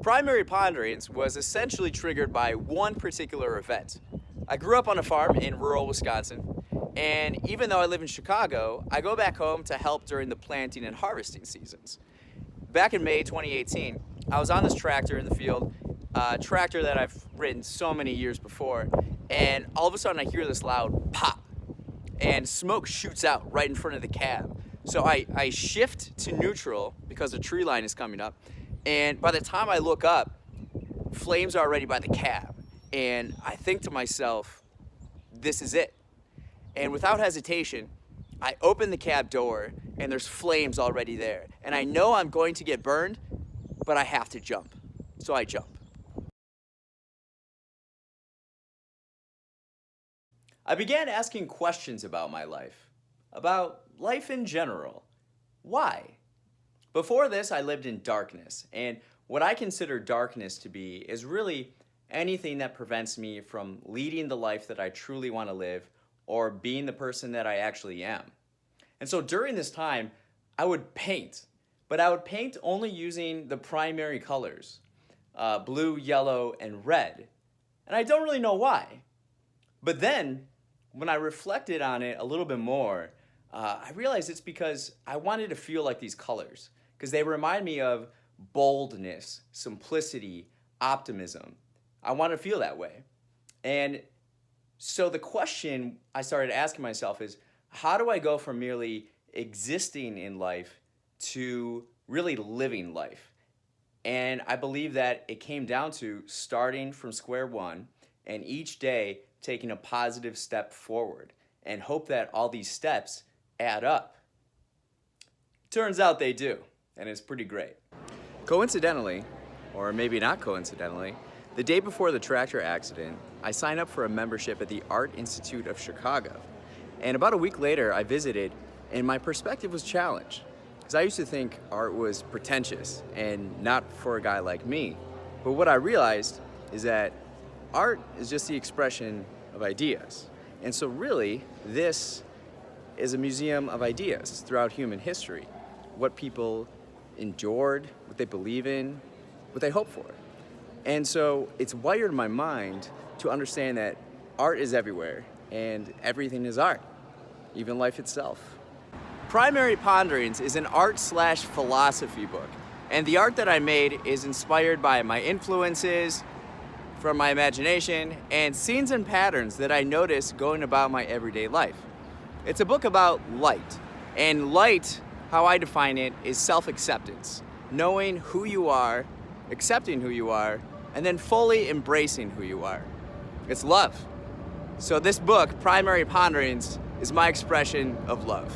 Primary Ponderings was essentially triggered by one particular event. I grew up on a farm in rural Wisconsin, and even though I live in Chicago, I go back home to help during the planting and harvesting seasons. Back in May 2018, I was on this tractor in the field, a tractor that I've ridden so many years before, and all of a sudden I hear this loud pop, and smoke shoots out right in front of the cab. So I shift to neutral because a tree line is coming up, and by the time I look up, flames are already by the cab. And I think to myself, this is it. And without hesitation, I open the cab door and there's flames already there. And I know I'm going to get burned, but I have to jump. So I jump. I began asking questions about my life, about life in general. Why? Before this, I lived in darkness, and what I consider darkness to be is really anything that prevents me from leading the life that I truly want to live or being the person that I actually am. And so during this time, I would paint, but I would paint only using the primary colors, blue, yellow, and red. And I don't really know why. But then, when I reflected on it a little bit more, I realized it's because I wanted to feel like these colors, because they remind me of boldness, simplicity, optimism. I want to feel that way. And so the question I started asking myself is, how do I go from merely existing in life to really living life? And I believe that it came down to starting from square one and each day taking a positive step forward and hope that all these steps add up. Turns out they do, and it's pretty great. Coincidentally, or maybe not coincidentally, the day before the tractor accident, I signed up for a membership at the Art Institute of Chicago. And about a week later, I visited, and my perspective was challenged. Because I used to think art was pretentious and not for a guy like me. But what I realized is that art is just the expression of ideas. And so really, this is a museum of ideas throughout human history. What people endured, what they believe in, what they hope for. And so it's wired my mind to understand that art is everywhere and everything is art, even life itself. Primary Ponderings is an art/philosophy book, and the art that I made is inspired by my influences, from my imagination, and scenes and patterns that I notice going about my everyday life. It's a book about light, and light, how I define it, is self-acceptance, knowing who you are, accepting who you are, and then fully embracing who you are. It's love. So this book, Primary Ponderings, is my expression of love.